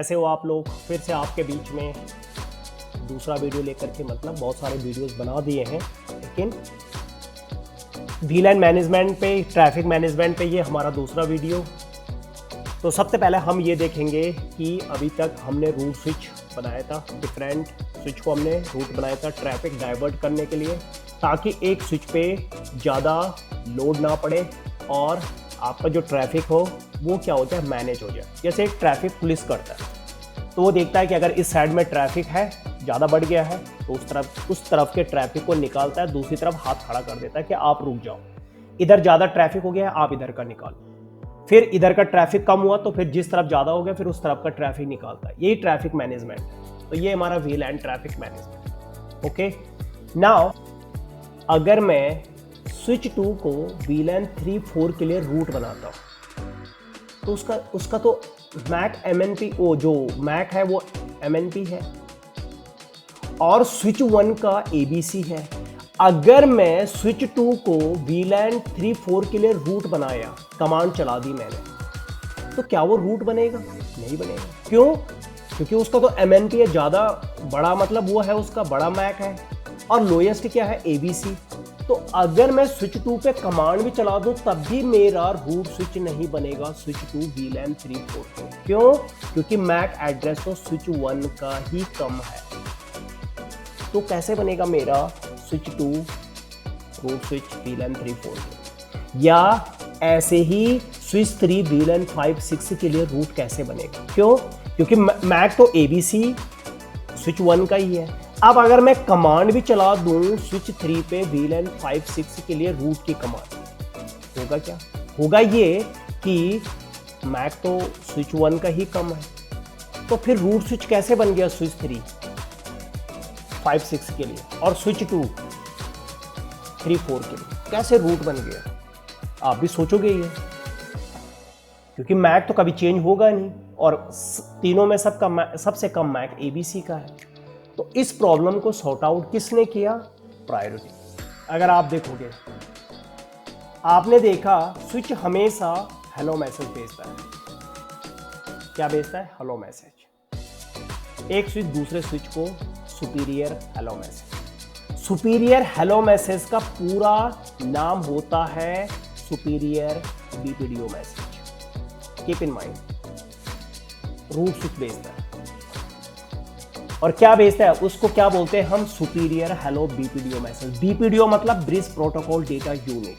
कैसे हो आप लोग? फिर से आपके बीच में दूसरा वीडियो लेकर के, मतलब बहुत सारे वीडियोस बना दिए हैं, लेकिन वीलैन मैनेजमेंट पे, ट्रैफिक मैनेजमेंट पे ये हमारा दूसरा वीडियो। तो सबसे पहले हम ये देखेंगे कि अभी तक हमने रूट स्विच बनाया था, डिफरेंट स्विच को हमने रूट बनाया था ट्रैफिक डाइवर्ट करने के लिए, ताकि एक स्विच पे ज़्यादा लोड ना पड़े और आपका जो ट्रैफिक हो वो क्या हो जाए, मैनेज हो जाए। जैसे एक ट्रैफिक पुलिस करता है तो वो देखता है कि अगर इस साइड में ट्रैफिक है, ज़्यादा बढ़ गया है, तो उस तरफ के ट्रैफिक को निकालता है, दूसरी तरफ हाथ खड़ा कर देता है कि आप रुक जाओ, इधर ज़्यादा ट्रैफिक हो गया है, आप इधर का निकालो। फिर इधर का ट्रैफिक कम हुआ तो फिर जिस तरफ ज़्यादा हो गया फिर उस तरफ का ट्रैफिक निकालता है। यही ट्रैफिक मैनेजमेंट है। तो ये हमारा वीलैन ट्रैफिक मैनेजमेंट। ओके, नाउ अगर मैं स्विच 2 को वीलैन 3-4 के लिए रूट बनाता हूँ तो उसका तो मैक MNP, वो जो मैक है वो MNP है और स्विच 1 का ABC है। अगर मैं स्विच 2 को वीलैन 3-4 के लिए रूट बनाया, कमांड चला दी मैंने, तो क्या वो रूट बनेगा? नहीं बनेगा। क्यों? क्योंकि उसका तो MNP है, ज़्यादा बड़ा, मतलब वो है, उसका बड़ा मैक है, और लोएस्ट क्या है, ABC। तो अगर मैं स्विच 2 पे कमांड भी चला दूं तब भी मेरा रूट स्विच नहीं बनेगा स्विच 2 वीलैन 3-4 पे। क्यों? क्योंकि मैक एड्रेस तो स्विच 1 का ही कम है। तो कैसे बनेगा मेरा स्विच 2 रूट स्विच वीलैन 3-4 के? या ऐसे ही स्विच 3 वीलैन 5-6 के लिए रूट कैसे बनेगा? क्यों? क्योंकि मैक तो ABC स्विच 1 का ही है। अब अगर मैं कमांड भी चला दूं स्विच 3 पे वीलैन 5-6 के लिए रूट की कमांड, होगा क्या? होगा ये कि मैक तो स्विच 1 का ही कम है, तो फिर रूट स्विच कैसे बन गया स्विच 3-5-6 के लिए और स्विच 2-3-4 के लिए कैसे रूट बन गया? आप भी सोचोगे ये, क्योंकि मैक तो कभी चेंज होगा नहीं और तीनों में सबसे कम मैक ABC का है। तो इस प्रॉब्लम को सॉर्ट आउट किसने किया? प्रायोरिटी। अगर आप देखोगे, आपने देखा स्विच हमेशा हेलो मैसेज भेजता है। क्या भेजता है? Hello message. एक स्विच दूसरे स्विच को superior hello message. Superior hello message का पूरा नाम होता है superior BPDO message. Keep in mind, root switch भेजता है और क्या भेजता है, उसको क्या बोलते हैं हम? Superior hello BPDO message. BPDO मतलब bridge protocol data unit,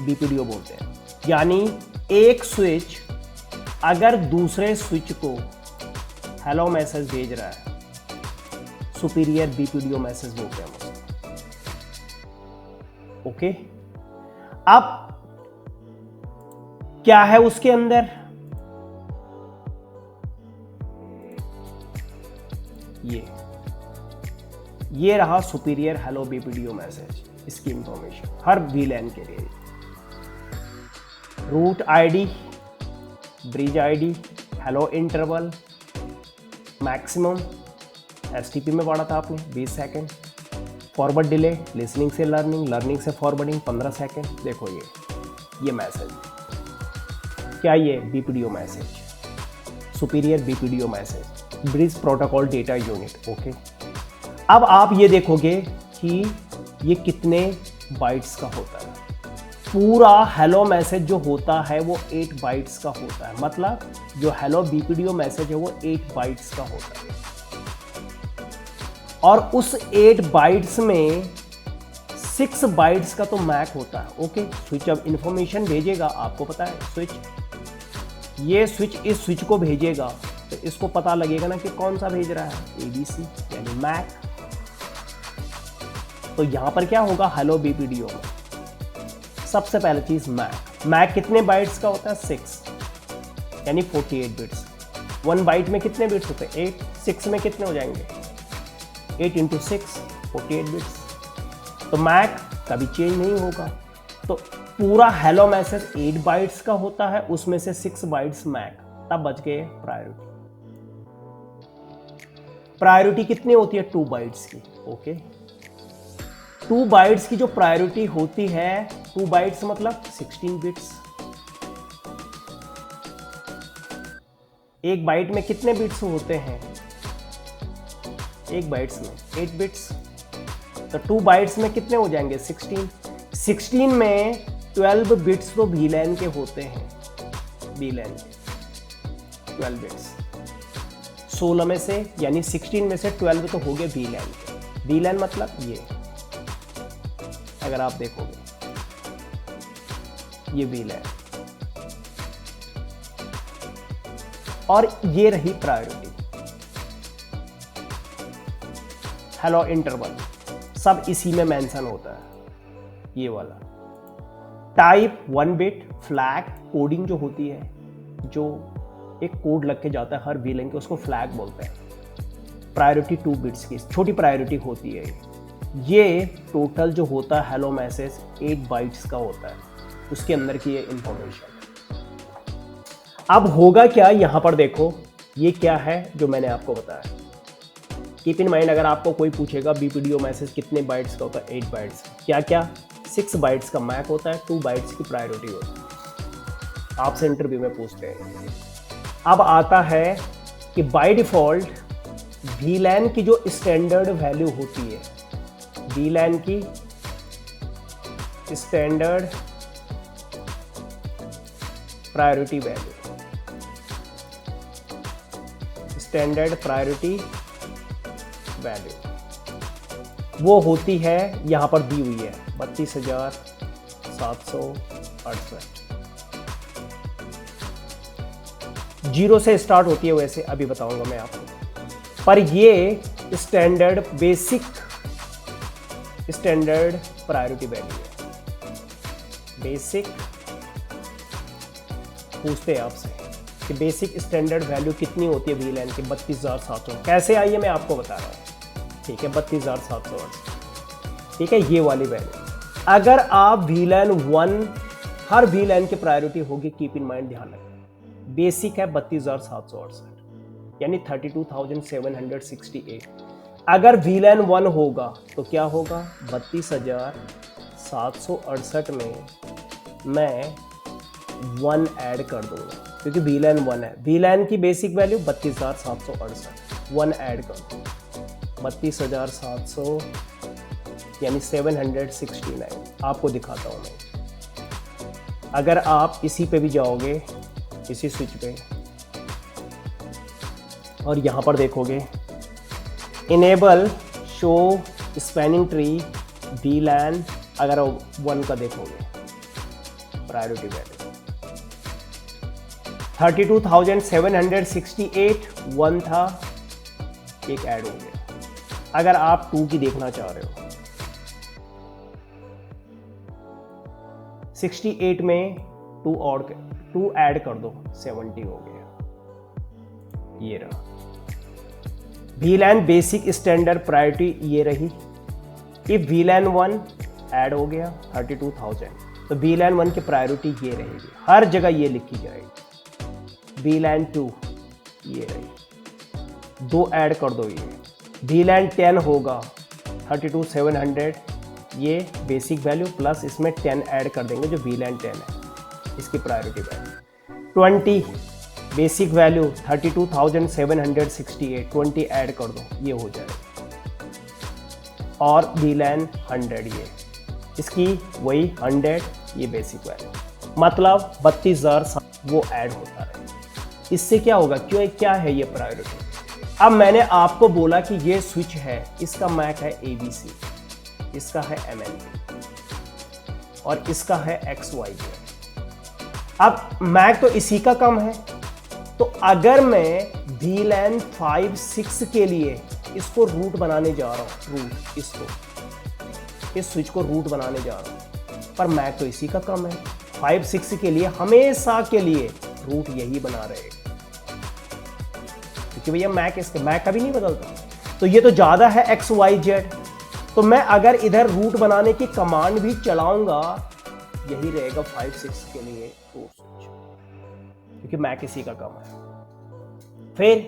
BPDO बोलते हैं। यानी एक स्विच अगर दूसरे स्विच को हेलो मैसेज भेज रहा है, सुपीरियर BPDO मैसेज बोलते हैं हम। ओके, अब क्या है उसके अंदर? ये रहा सुपीरियर हेलो BPDO मैसेज। इसकी इंफॉर्मेशन हर वीलैन के लिए, root ID, bridge ID, hello interval, maximum STP में पढ़ा था आपने 20 सेकेंड, फॉरवर्ड डिले, लिसनिंग से लर्निंग, लर्निंग से फॉरवर्डिंग 15 सेकेंड। देखो ये मैसेज क्या? ये BPDO message, superior BPDO message, bridge protocol data unit. Okay, अब आप ये देखोगे कि ये कितने बाइट्स का होता है। पूरा हेलो मैसेज जो होता है वो 8 बाइट्स का होता है, मतलब जो हेलो BPDO मैसेज है वो 8 बाइट्स का होता है। और उस 8 बाइट्स में 6 बाइट्स का तो मैक होता है। ओके, स्विच अब इंफॉर्मेशन भेजेगा, आपको पता है स्विच, ये स्विच इस स्विच को भेजेगा तो इसको पता लगेगा ना कि कौन सा भेज रहा है, ABC यानी मैक। तो यहां पर क्या होगा हेलो BPDO में? सबसे पहले चीज मैक कितने बाइट्स का होता है? 6 यानी 48 बिट्स। 1 बाइट में कितने बिट्स होते हैं? 8। 6 में कितने हो जाएंगे? 8 × 6 48 बिट्स। तो मैक कभी चेंज नहीं होगा। तो पूरा हेलो मैसेज 8 बाइट्स का होता है, उसमें से 6 बाइट्स मैक, तब बच गए प्रायोरिटी। प्रायोरिटी कितनी होती है? 2 बाइट्स की। ओके, 2 बाइट्स की जो प्रायोरिटी होती है, 2 बाइट्स मतलब 16 बिट्स। एक बाइट में कितने बिट्स होते हैं? एक बाइट्स में 8 बिट्स, तो 2 बाइट्स में कितने हो जाएंगे? 16। 16 में 12 बिट्स तो VLAN के होते हैं, VLAN के 12 बिट्स। 16 में से यानी 16 में से 12 तो हो गए VLAN के। VLAN मतलब ये, अगर आप देखोगे ये VLAN, और ये रही प्रायोरिटी। हेलो इंटरवल सब इसी में मेंशन होता है, ये वाला। टाइप 1 बिट फ्लैग कोडिंग जो होती है, जो एक कोड लग के जाता है हर VLAN के, उसको फ्लैग बोलते हैं। प्रायोरिटी 2 बिट्स की छोटी प्रायोरिटी होती है। ये टोटल जो होता है हेलो मैसेज 8 बाइट्स का होता है, उसके अंदर की ये इंफॉर्मेशन। अब होगा क्या, यहां पर देखो ये क्या है जो मैंने आपको बताया। कीप इन माइंड, अगर आपको कोई पूछेगा BPDO मैसेज कितने बाइट्स का होता है? 8 बाइट्स। क्या क्या? 6 बाइट्स का मैक होता है, 2 बाइट्स की प्रायोरिटी होती है। आपसे इंटरव्यू में पूछते हैं। अब आता है कि बाय डिफॉल्ट VLAN की जो स्टैंडर्ड वैल्यू होती है, VLAN की standard priority value, standard priority value वो होती है, यहां पर दी हुई है 32,768। 0 से स्टार्ट होती है, वैसे अभी बताऊंगा मैं आपको, पर ये standard basic standard priority value है। बेसिक पूछते हैं आपसे कि बेसिक स्टैंडर्ड वैल्यू कितनी होती है VLAN की? 32,700। कैसे आई है मैं आपको बता रहा हूँ, ठीक है? 32,700, ठीक है, ये वाली वैल्यू। अगर आप VLAN 1, हर VLAN की प्रायोरिटी होगी, कीप इन माइंड, ध्यान रखें, बेसिक है 32,768 यानी 32,768। अगर VLAN 1 होगा तो क्या होगा? 32,768 में मैं 1 ऐड कर दूंगा, क्योंकि VLAN 1 है। VLAN की बेसिक वैल्यू 32,768, 1 ऐड कर दूंगा, 32,700 यानी 769। आपको दिखाता हूं मैं। अगर आप इसी पे भी जाओगे, इसी स्विच पे, और यहां पर देखोगे enable show spanning tree VLAN, अगर 1 का देखोगे प्रायोरिटी वैल्यू 32,768, 1 था, एक ऐड हो गया। अगर आप 2 की देखना चाह रहे हो, 68 में 2 ऐड कर दो, 70 हो गया। ये रहा VLAN बेसिक स्टैंडर्ड प्रायोरिटी, ये रही। इफ VLAN 1 ऐड हो गया 32,000, तो VLAN 1 की प्रायोरिटी ये रहेगी, हर जगह ये लिखी जाएगी। VLAN 2 ये रही, 2 ऐड कर दो। ये VLAN 10 होगा 32,700, ये बेसिक वैल्यू प्लस इसमें 10 ऐड कर देंगे जो VLAN 10 है, इसकी priority value 20, basic value 32,768, 20 add कर दो, ये हो जाएगा। और VLAN 100, ये इसकी वही 100, ये बेसिक वैल्यू, मतलब 32,000 वो ऐड होता रहे। इससे क्या होगा, क्यों, क्या है ये प्रायोरिटी? अब मैंने आपको बोला कि ये स्विच है, इसका मैक है ABC, इसका है MNP और इसका है XYZ। अब मैक तो इसी का कम है, तो अगर मैं VLAN 5, 6 के लिए इसको रूट बनाने जा रहा हूं, रूट, इसको, इस स्विच को रूट बनाने जा रहा हूं, पर मैक तो इसी का कम है। 5, 6 के लिए हमेशा के लिए रूट यही बना रहेगा, क्योंकि भैया मैक इसके, मैक कभी नहीं बदलता। तो ये तो ज्यादा है XYZ, तो मैं अगर इधर रूट बनाने की कमांड भी चलाऊंगा, यही रहेगा 5, 6 के लिए रूट स्विच, क्योंकि मैक इसी का कम है। फिर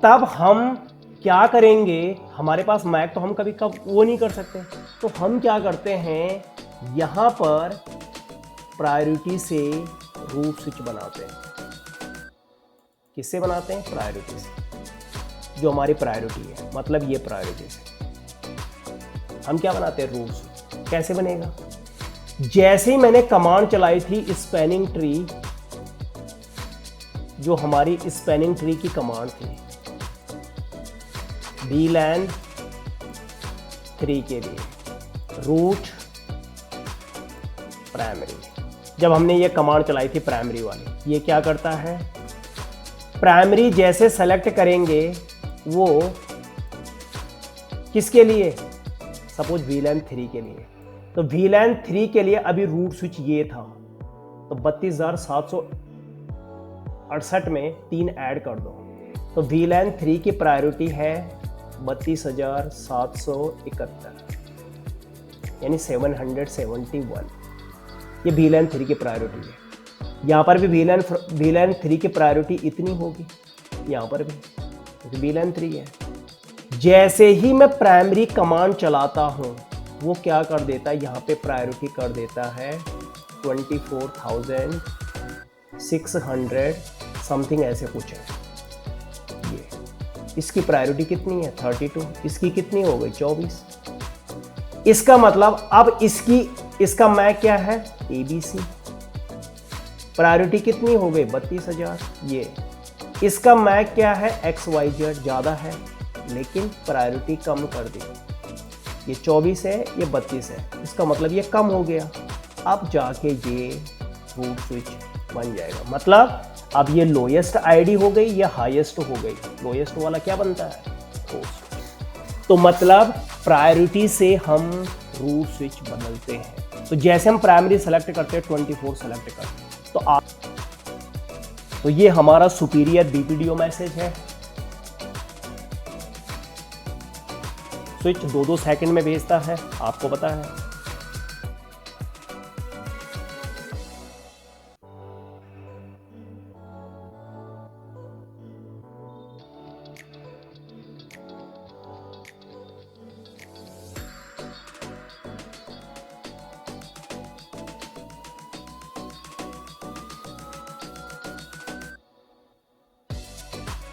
तब हम क्या करेंगे, हमारे पास मैक तो हम कभी कब वो नहीं कर सकते, तो हम क्या करते हैं, यहां पर प्रायोरिटी से रूट स्विच बनाते हैं। किससे बनाते हैं? प्रायोरिटी से। जो हमारी प्रायोरिटी है, मतलब ये प्रायोरिटी से हम क्या बनाते हैं? Root switch. कैसे बनेगा? जैसे ही मैंने कमांड चलाई थी स्पैनिंग ट्री, जो हमारी स्पैनिंग ट्री की कमांड थी VLAN 3 के लिए, रूट प्राइमरी, जब हमने ये कमांड चलाई थी प्राइमरी वाली, ये क्या करता है? प्राइमरी जैसे सेलेक्ट करेंगे वो किसके लिए? सपोज VLAN 3 के लिए। तो VLAN 3 के लिए अभी रूट स्विच ये था, तो 32,768 में 3 ऐड कर दो, तो VLAN 3 की प्रायोरिटी है 32,771, यानी 771। ये VLAN 3 की प्रायोरिटी है। यहाँ पर भी VLAN 3 की प्रायोरिटी इतनी होगी, यहाँ पर भी, क्योंकि VLAN 3 है। जैसे ही मैं प्राइमरी कमांड चलाता हूँ वो क्या कर देता है? यहाँ पे प्रायोरिटी कर देता है 24,600 समथिंग, ऐसे कुछ है। ये इसकी प्रायोरिटी कितनी है? 32। इसकी कितनी हो गई? 24। इसका मतलब अब इसका मैक क्या है? ABC। प्रायोरिटी कितनी हो गई? 32,000। ये इसका मैक क्या है? XYZ, ज़्यादा है लेकिन प्रायोरिटी कम कर दी। ये 24 है, ये 32 है, इसका मतलब ये कम हो गया। अब जाके ये रूट स्विच बन जाएगा। मतलब अब ये लोएस्ट आईडी हो गई या हाईएस्ट हो गई? लोएस्ट वाला क्या बनता है? Root switch. तो मतलब प्रायोरिटी से हम रूट स्विच बदलते हैं। तो जैसे हम प्राइमरी सेलेक्ट करते हैं 24 सेलेक्ट करते हैं, तो ये हमारा सुपीरियर BPDO मैसेज है। स्विच 2-2 सेकंड में भेजता है, आपको पता है।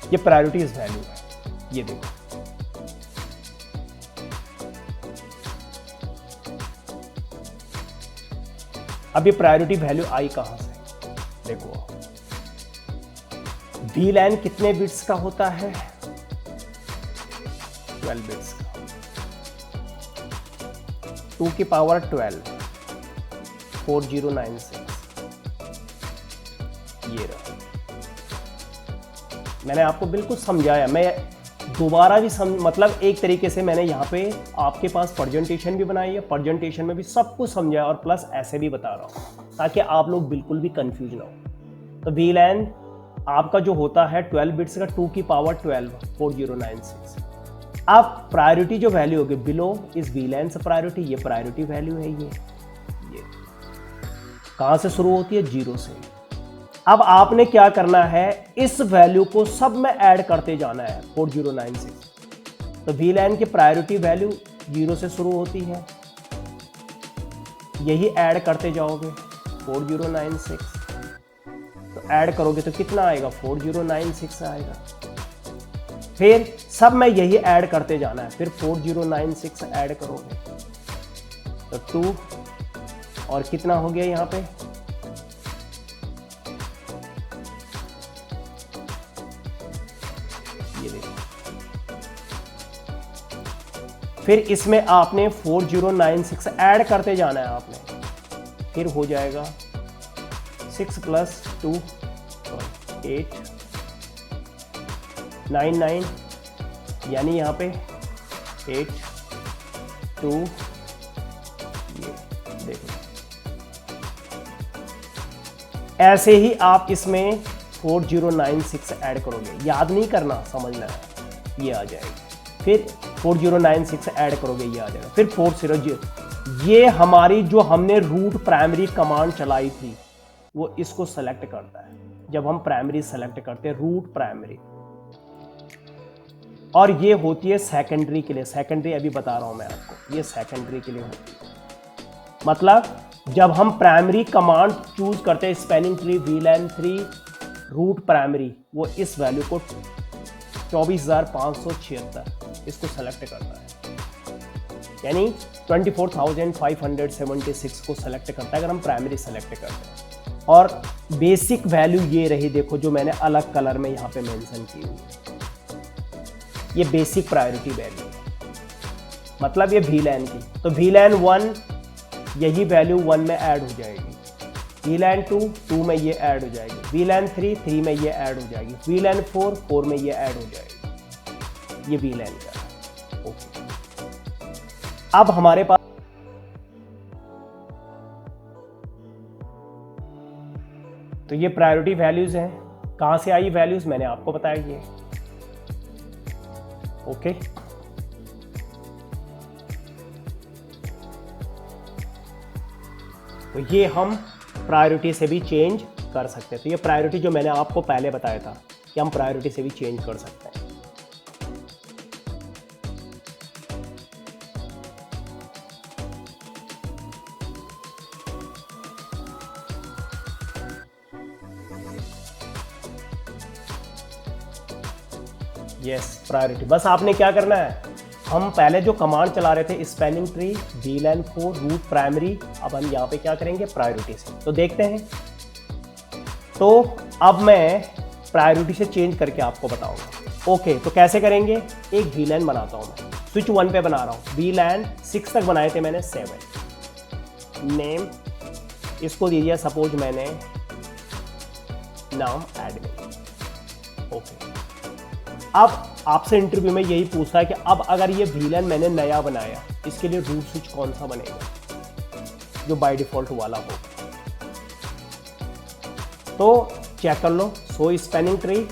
ये प्रायोरिटीज वैल्यू है, ये देखो। अब ये प्रायोरिटी वैल्यू आई कहां से? देखो, VLAN कितने बिट्स का होता है? 12 बिट्स का। 2 की पावर 12, 4096। ये रहा, मैंने आपको बिल्कुल समझाया। मैं दोबारा भी मतलब एक तरीके से मैंने यहाँ पे आपके पास प्रेजेंटेशन भी बनाई है, प्रेजेंटेशन में भी सब कुछ समझाया और प्लस ऐसे भी बता रहा हूँ ताकि आप लोग बिल्कुल भी कंफ्यूज ना हो। तो VLAN आपका जो होता है 12 बिट्स का, 2 की पावर 12, 4096। अब प्रायोरिटी जो वैल्यू होगी बिलो इस VLAN से प्रायोरिटी, ये प्रायोरिटी वैल्यू है। ये कहाँ से शुरू होती है? 0 से। अब आपने क्या करना है? इस वैल्यू को सब में ऐड करते जाना है, 4096। तो VLAN की प्रायोरिटी वैल्यू 0 से शुरू होती है, यही ऐड करते जाओगे 4096। तो ऐड करोगे तो कितना आएगा? 4096 आएगा। फिर सब में यही ऐड करते जाना है, फिर 4096 ऐड करोगे तो 2 और कितना हो गया यहाँ पे? ये देखो, फिर इसमें आपने 4096 ऐड करते जाना है आपने, फिर हो जाएगा 6 + 2 8 99, यानी यहाँ पे 8 2, ये देखो। ऐसे ही आप इसमें 4096 ऐड करोगे, याद नहीं करना, समझना है, ये आ जाएगा। फिर 4096 ऐड करोगे, ये आ जाएगा। फिर 400, ये हमारी जो हमने रूट प्राइमरी कमांड चलाई थी वो इसको सेलेक्ट करता है। जब हम प्राइमरी सेलेक्ट करते हैं रूट प्राइमरी, और ये होती है सेकेंडरी के लिए। सेकेंडरी अभी बता रहा हूं मैं आपको, ये सेकेंडरी के लिए होती है। मतलब जब हम प्राइमरी कमांड चूज करते हैं, spanning tree, VLAN 3, root primary वो इस वैल्यू को 24,576 इसको सेलेक्ट करता है, यानी 24,576 को सेलेक्ट करता है अगर हम प्राइमरी सेलेक्ट करते हैं। और बेसिक वैल्यू ये रही, देखो जो मैंने अलग कलर में यहाँ पे मेंशन की हुई है, ये बेसिक प्रायोरिटी वैल्यू है, मतलब ये VLAN की। तो VLAN 1 यही वैल्यू 1 में ऐड हो जाएगी, VLAN 2 में ये ऐड हो जाएगी, VLAN 3 में ये ऐड हो जाएगी, VLAN 4 में ये ऐड हो जाएगी। ये VLAN का है। ओके, अब हमारे पास तो ये प्रायोरिटी वैल्यूज हैं। कहां से आई वैल्यूज मैंने आपको बताया ये। ओके, तो ये हम प्रायोरिटी से भी चेंज कर सकते हैं। तो ये प्रायोरिटी जो मैंने आपको पहले बताया था कि हम प्रायोरिटी से भी चेंज कर सकते हैं। Yes, priority. बस आपने क्या करना है, हम पहले जो कमांड चला रहे थे spanning tree, VLAN 4 root primary, अब हम यहाँ पे क्या करेंगे प्रायोरिटी से। तो देखते हैं। तो अब मैं प्रायोरिटी से चेंज करके आपको बताऊंगा। ओके, तो कैसे करेंगे, एक VLAN बनाता हूं मैं, स्विच 1 पे बना रहा हूं। VLAN 6 तक बनाए थे मैंने 7। नेम इसको दीजिए सपोज मैंने नाम एडमिन। ओके, अब आपसे इंटरव्यू में यही पूछता है कि अब अगर ये VLAN मैंने नया बनाया, इसके लिए रूट स्विच कौन सा बनेगा जो बाय डिफॉल्ट वाला हो। तो चेक कर लो, सो स्पैनिंग ट्री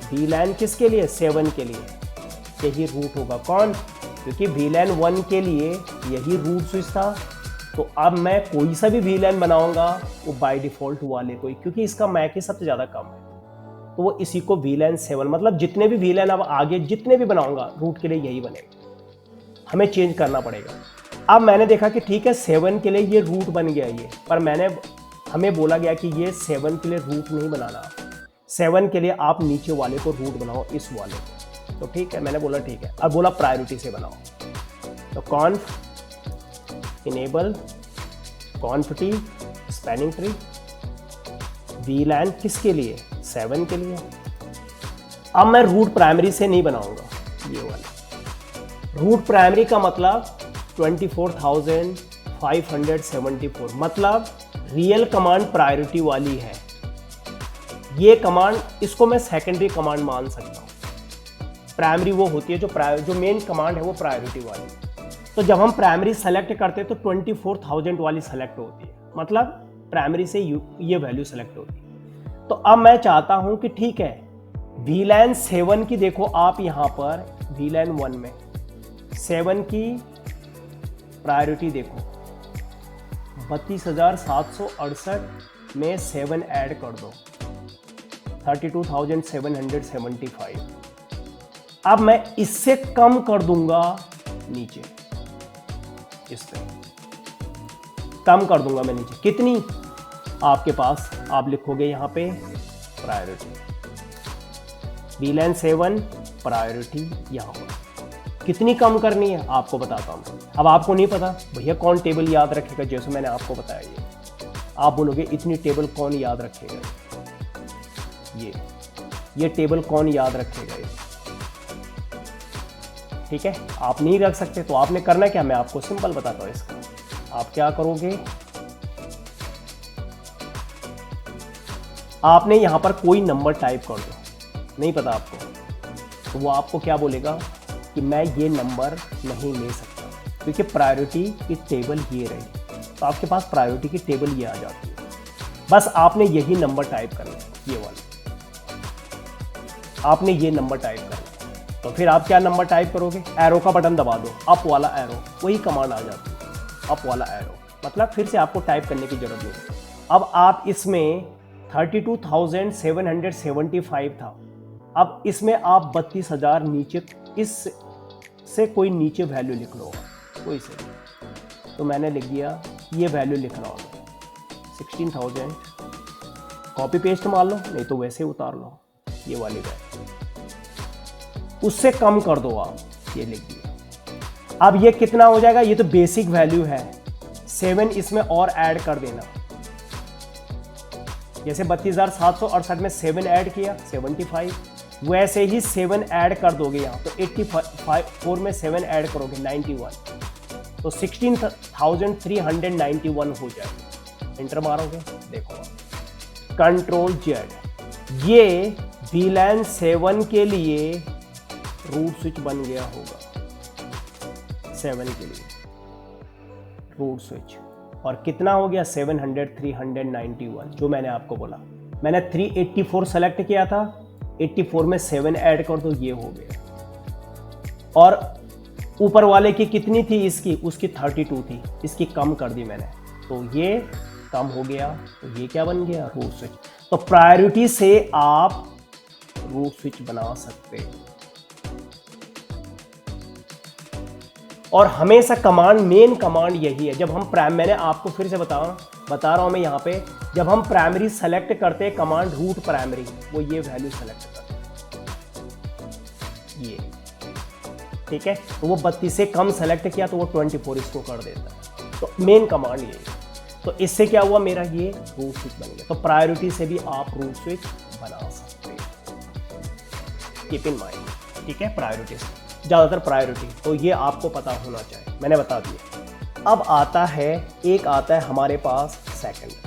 VLAN किसके लिए, 7 के लिए, यही रूट होगा। कौन, क्योंकि VLAN 1 के लिए यही रूट स्विच था। तो अब मैं कोई सा भी VLAN बनाऊंगा वो बाय डिफॉल्ट वाले कोई, क्योंकि इसका मैक ही सबसे ज्यादा कम है, तो वो इसी को VLAN 7, मतलब जितने भी VLAN अब आगे जितने भी बनाऊंगा रूट के लिए यही बनेगा, हमें चेंज करना पड़ेगा। अब मैंने देखा कि ठीक है 7 के लिए ये रूट बन गया ये, पर हमें बोला गया कि ये 7 के लिए रूट नहीं बनाना, 7 के लिए आप नीचे वाले को रूट बनाओ, इस वाले को। तो ठीक है, मैंने बोला ठीक है। अब बोला प्रायोरिटी से बनाओ, तो कॉन्फ enable कॉन्फ T spanning tree VLAN किसके लिए, 7 के लिए। अब मैं रूट प्राइमरी से नहीं बनाऊंगा, ये वाला रूट प्राइमरी का मतलब 24,574, मतलब रियल कमांड प्रायोरिटी वाली है। ये कमांड, इसको मैं सेकेंडरी कमांड मान सकता हूँ। प्राइमरी वो होती है जो मेन कमांड है वो प्रायोरिटी वाली। तो जब हम प्राइमरी सेलेक्ट करते हैं तो 24,000 वाली सेलेक्ट होती है, मतलब प्राइमरी से ये वैल्यू सेलेक्ट होती है। तो अब मैं चाहता हूं कि ठीक है VLAN 7 की, देखो आप यहां पर VLAN 1 में 7 की प्रायोरिटी देखो, 32,768 में 7 ऐड कर दो, 32,775। अब मैं इससे कम कर दूंगा नीचे, इस पे कम कर दूंगा मैं नीचे, कितनी, आपके पास आप लिखोगे यहां पे प्रायोरिटी VLAN 7 प्रायोरिटी यहां पर कितनी कम करनी है आपको बताता हूं। अब आपको नहीं पता भैया कौन टेबल याद रखेगा, जैसे मैंने आपको बताया ये, आप बोलोगे इतनी टेबल कौन याद रखेगा, ये टेबल कौन याद रखेगा ये, ठीक है। आप नहीं रख सकते तो आपने करना क्या, मैं आपको सिंपल बताता हूं इसका। आप क्या करोगे, आपने यहां पर कोई नंबर टाइप कर दो, नहीं पता आपको, तो वो आपको क्या बोलेगा कि मैं ये नंबर नहीं ले सकता, क्योंकि प्रायोरिटी की टेबल ये रही, तो आपके पास प्रायोरिटी की टेबल ये आ जाती है। बस आपने यही नंबर टाइप करना है, ये वाला आपने ये नंबर टाइप करना है। तो फिर आप क्या नंबर टाइप करोगे, एरो का बटन दबा दो, अप वाला एरो, वही कमांड आ जाती है, अप वाला एरो, मतलब फिर से आपको टाइप करने की जरूरत नहीं। अब आप इसमें 32,775 था, अब इसमें आप 32,000 नीचे, इस से कोई नीचे वैल्यू लिख लो, कोई से, तो मैंने लिख दिया ये वैल्यू लिख रहा हूँ 16,000 कॉपी पेस्ट मार लो, नहीं तो वैसे उतार लो ये वाली वैल्यू, उससे कम कर दो आप, ये लिख दिया। अब ये कितना हो जाएगा, ये तो बेसिक वैल्यू है, 7 इसमें और ऐड कर देना। जैसे 32,768 में 7 ऐड किया 75, वैसे ही 7 ऐड कर दोगे यहाँ, तो 84 में 7 ऐड करोगे 91, तो 16,391 हो जाएगा। इंटर मारोगे, देखो कंट्रोल जेड, ये VLAN 7 के लिए रूट स्विच बन गया होगा, 7 के लिए रूट स्विच। और कितना हो गया 391, जो मैंने आपको बोला। मैंने 384 सेलेक्ट किया था, 84 में 7 ऐड कर दो, ये हो गया। और ऊपर वाले की कितनी थी, इसकी, उसकी 32 थी, इसकी कम कर दी मैंने, तो ये कम हो गया, तो ये क्या बन गया, रूट स्विच। तो प्रायोरिटी से आप रूट स्विच बना सकते हैं। और हमेशा कमांड, मेन कमांड यही है। जब हम मैंने आपको फिर से बता रहा हूं मैं यहाँ पे, जब हम प्राइमरी सेलेक्ट करते हैं कमांड रूट प्राइमरी, वो ये वैल्यू सेलेक्ट करते हैं, ये ठीक है। तो वो 32 से कम सेलेक्ट किया तो वो 24 इसको कर देता है। तो मेन कमांड ये, तो इससे क्या हुआ, मेरा ये रूट स्विच बन गया। तो प्रायोरिटी से भी आप रूट स्विच बना सकते हैं, कीप इन माइंड, ठीक है। प्रायोरिटी से ज़्यादातर प्रायोरिटी, तो ये आपको पता होना चाहिए, मैंने बता दिया। अब आता है, एक आता है हमारे पास सेकेंडरी।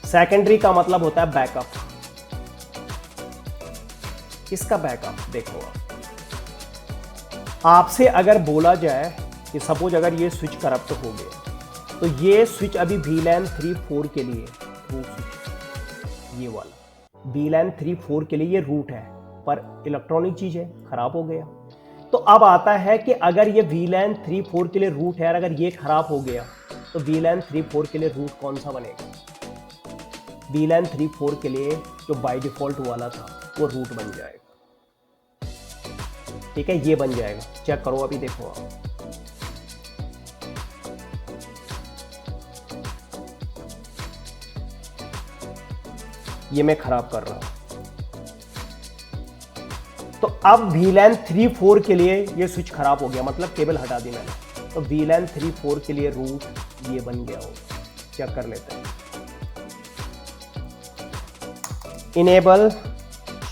सेकेंडरी का मतलब होता है बैकअप। इसका बैकअप देखो, आपसे अगर बोला जाए कि सपोज अगर ये स्विच करप्ट हो गया, तो ये स्विच अभी VLAN 3.4 के लिए रूट स्विच, ये वाला VLAN 3.4 के लिए ये रूट है, पर इलेक्ट्रॉनिक चीज है, खराब हो गया। तो अब आता है कि अगर ये VLAN 3.4 के लिए रूट है और अगर ये खराब हो गया, तो VLAN 3.4 के लिए रूट कौन सा बनेगा, VLAN 3.4 के लिए जो बाय डिफॉल्ट वाला था वो रूट बन जाएगा, ठीक है, ये बन जाएगा। चेक करो, अभी देखो आप, ये मैं खराब कर रहा हूं। तो अब VLAN 3.4 के लिए ये स्विच खराब हो गया, मतलब केबल हटा दी मैंने, तो VLAN 3.4 के लिए रूट ये बन गया होगा। चेक कर लेते हैं, इनेबल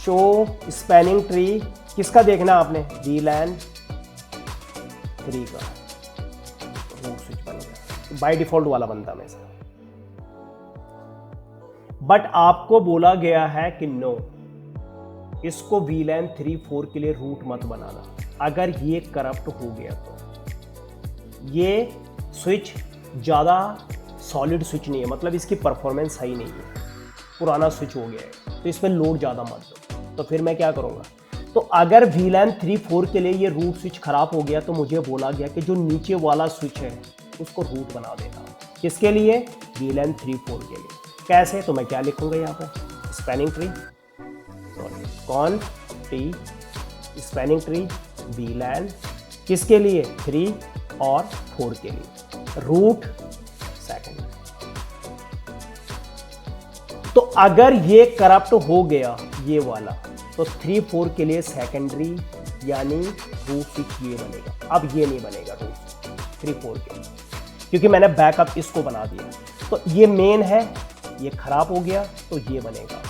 शो स्पैनिंग ट्री, किसका देखना आपने, VLAN 3 का रूट स्विच बन गया, बाय डिफॉल्ट वाला बनता में से। बट आपको बोला गया है कि नो, इसको VLAN 3.4 के लिए रूट मत बनाना। अगर ये करप्ट हो गया तो ये स्विच ज़्यादा सॉलिड स्विच नहीं है, मतलब इसकी परफॉर्मेंस सही नहीं है, पुराना स्विच हो गया है, तो इसमें लोड ज़्यादा मत दो। तो फिर मैं क्या करूँगा, तो अगर VLAN 3.4 के लिए ये रूट स्विच खराब हो गया, तो मुझे बोला गया कि जो नीचे वाला स्विच है उसको रूट बना देना। किसके लिए, VLAN 3.4 के लिए। कैसे, तो मैं क्या लिखूंगा यहाँ पे, spanning tree, sorry con t spanning tree VLAN किसके लिए, 3 और 4 के लिए, रूट सेकेंडरी। तो अगर ये करप्ट हो गया ये वाला, तो 3.4 के लिए सेकेंडरी यानी रूट स्विच ये बनेगा। अब ये नहीं बनेगा रूट 3.4 के लिए, क्योंकि मैंने बैकअप इसको बना दिया। तो ये मेन है, ये खराब हो गया तो ये बनेगा,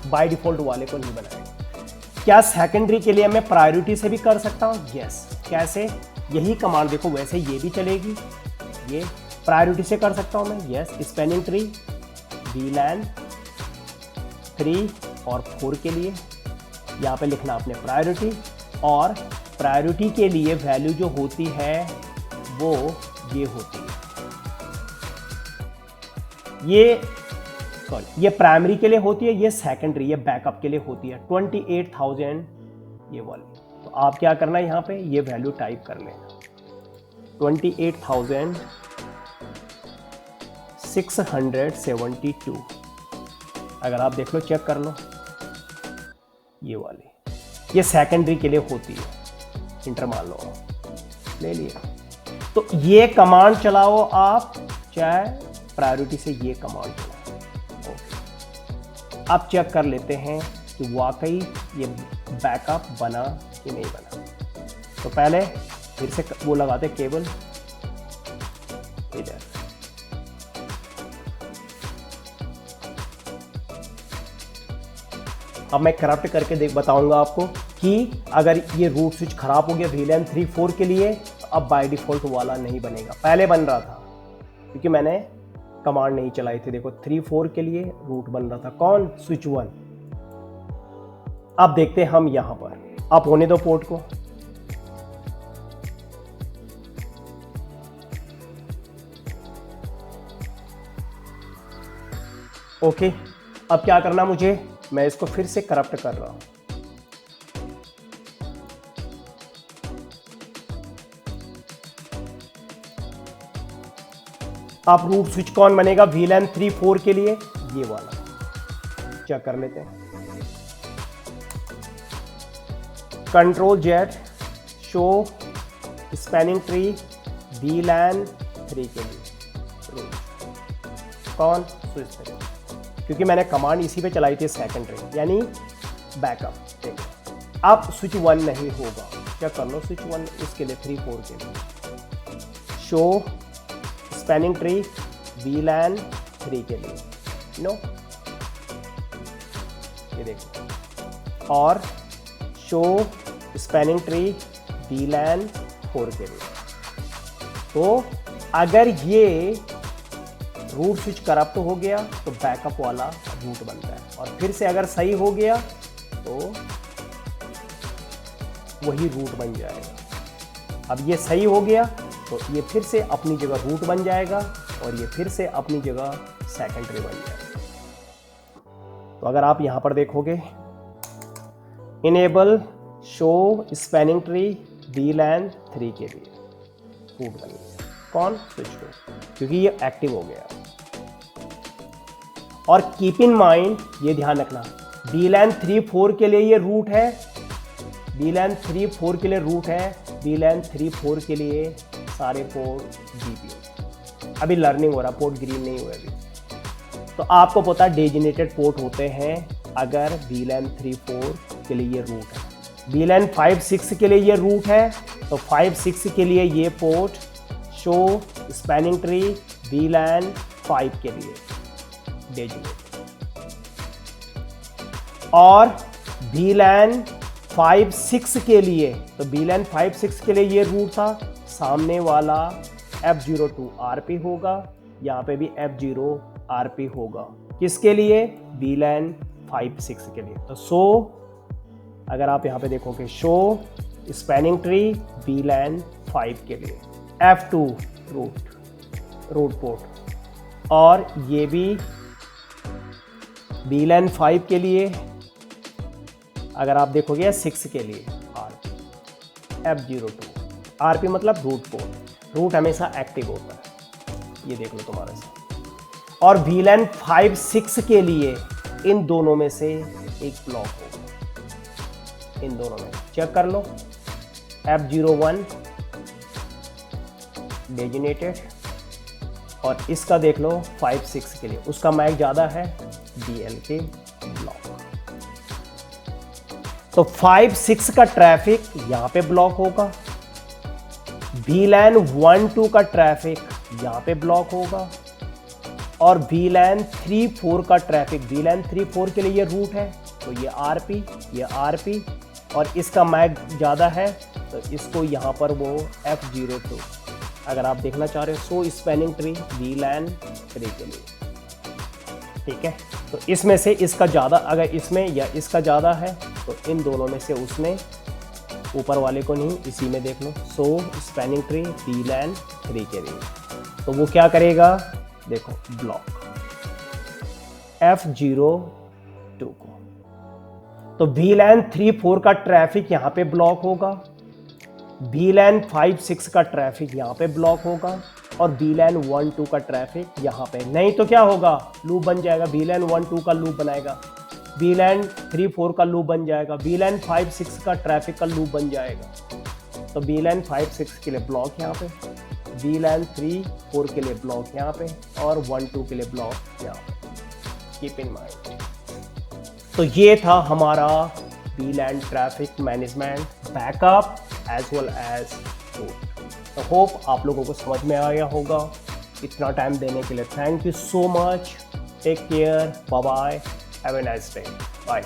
बाय डिफॉल्ट वाले को नहीं बनाएगा। क्या सेकेंडरी के लिए मैं प्रायोरिटी से भी कर सकता हूँ, यस। कैसे, यही कमांड देखो, वैसे ये भी चलेगी, ये प्रायोरिटी से कर सकता हूँ मैं, यस। स्पैनिंग ट्री VLAN 3 और 4 के लिए, यहाँ पे लिखना आपने प्रायोरिटी, और प्रायोरिटी के लिए वैल्यू जो होती है वो ये होती है, ये प्राइमरी के लिए होती है, ये सेकेंडरी, ये बैकअप के लिए होती है 28,000 ये वाली। तो आप क्या करना है, यहाँ पे ये वैल्यू टाइप कर लेना, 28,672। अगर आप देख लो, चेक कर लो, ये वाली, ये सेकेंडरी के लिए होती है, इंटर मान लो ले लिया। तो ये कमांड चलाओ आप, चाहे प्रायोरिटी से ये कमांड चलाओ। ओके, अब चेक कर लेते हैं कि वाकई ये बैकअप बना कि नहीं बना। तो पहले फिर से वो लगाते केबल इधर, अब मैं करप्ट करके बताऊंगा आपको कि अगर ये रूट स्विच खराब हो गया VLAN 3.4 के लिए, तो अब बाय डिफॉल्ट वाला नहीं बनेगा। पहले बन रहा था क्योंकि मैंने कमांड नहीं चलाई थी। देखो 3.4 के लिए रूट बन रहा था, कौन, स्विच 1। अब देखते हैं हम यहां पर, आप होने दो पोर्ट को। ओके, अब क्या करना मुझे, मैं इसको फिर से करप्ट कर रहा हूं। अब रूट स्विच कौन बनेगा VLAN 3.4 के लिए, ये वाला। चेक कर लेते हैं, Ctrl+Z show spanning tree VLAN 3 के लिए कौन, स्विच 3, क्योंकि मैंने कमांड इसी पे चलाई थी सेकेंडरी, यानी बैकअप। देखो अब स्विच 1 नहीं होगा, क्या कर लो स्विच 1 इसके लिए 3.4 के लिए, शो स्पैनिंग ट्री VLAN 3 के लिए, नो, ये देखो, और शो स्पैनिंग ट्री VLAN 4 के लिए। तो अगर ये रूट स्विच करप्ट हो गया तो बैकअप वाला रूट बनता है, और फिर से अगर सही हो गया तो वही रूट बन जाएगा। अब ये सही हो गया तो ये फिर से अपनी जगह रूट बन जाएगा, और ये फिर से अपनी जगह सेकेंडरी बन जाएगा। तो अगर आप यहां पर देखोगे, enable show spanning tree VLAN 3 के लिए रूट बन गया, कौन, स्विच 2, क्योंकि ये एक्टिव हो गया। और कीप इन माइंड, ये ध्यान रखना, VLAN 3.4 के लिए ये रूट है, VLAN 3.4 के लिए रूट है, VLAN 3.4 के लिए सारे पोर्ट GPU। अभी लर्निंग हो रहा, पोर्ट ग्रीन नहीं हुआ अभी। तो आपको पता डेजिनेटेड पोर्ट होते हैं अगर VLAN 3.4 के लिए ये रूट है। VLAN 5.6 के लिए ये रूट है, तो 5.6 के लिए ये port show spanning tree VLAN 5 के लिए डेजिनेटेड, और VLAN 5.6 के लिए, तो VLAN 5.6 के लिए ये रूट था, सामने वाला F02 RP होगा, यहाँ पे भी F0 RP होगा, किसके लिए, VLAN 5.6 के लिए। तो शो, अगर आप यहाँ पे देखोगे, शो स्पैनिंग ट्री VLAN 5 के लिए, F2 रूट पोर्ट, और ये भी VLAN 5 के लिए, अगर आप देखोगे 6 के लिए F02 RP मतलब रूट पोर्ट, रूट हमेशा एक्टिव होता है, ये देख लो तुम्हारे साथ। और VLAN 5.6 के लिए इन दोनों में से एक ब्लॉक होगा, इन दोनों में चेक कर लो, F01 डेजिनेटेड, और इसका देख लो 5.6 के लिए, उसका मैक ज़्यादा है, DL के ब्लॉक। तो 5.6 का ट्रैफिक यहाँ पे ब्लॉक होगा, VLAN 1.2 का ट्रैफिक यहाँ पे ब्लॉक होगा, और VLAN 3.4 का ट्रैफिक, VLAN 3.4 के लिए ये रूट है, तो ये RP, और इसका मैक ज़्यादा है, तो इसको यहाँ पर वो F02, अगर आप देखना चाह रहे हो, सो स्पैनिंग ट्री VLAN 3 के लिए, ठीक है। तो इसमें से इसका ज़्यादा, अगर इसमें या इसका ज़्यादा है तो इन दोनों में से उसमें, ऊपर वाले को नहीं, इसी में देख लो, सो स्पैनिंग ट्री VLAN 3 के लिए, तो वो क्या करेगा, देखो ब्लॉक F02 को। तो VLAN 3.4 का ट्रैफिक यहाँ पे ब्लॉक होगा, VLAN 5.6 का ट्रैफिक यहाँ पे ब्लॉक होगा, और VLAN 1.2 का ट्रैफिक यहाँ पे नहीं, तो क्या होगा, लूप बन जाएगा, VLAN 1.2 का लूप बनाएगा, VLAN 3-4 का लूप बन जाएगा, VLAN 5-6 का ट्रैफिक का लूप बन जाएगा। तो VLAN 5-6 के लिए ब्लॉक यहाँ पे, VLAN 3-4 के लिए ब्लॉक यहाँ पे, और 1-2 के लिए ब्लॉक यहाँ पे, कीप इन माइंड। तो ये था हमारा VLAN traffic management backup as well as root. तो होप आप लोगों को समझ में आया होगा। इतना टाइम देने के लिए thank you so much. Take care, bye bye, have a nice day, bye.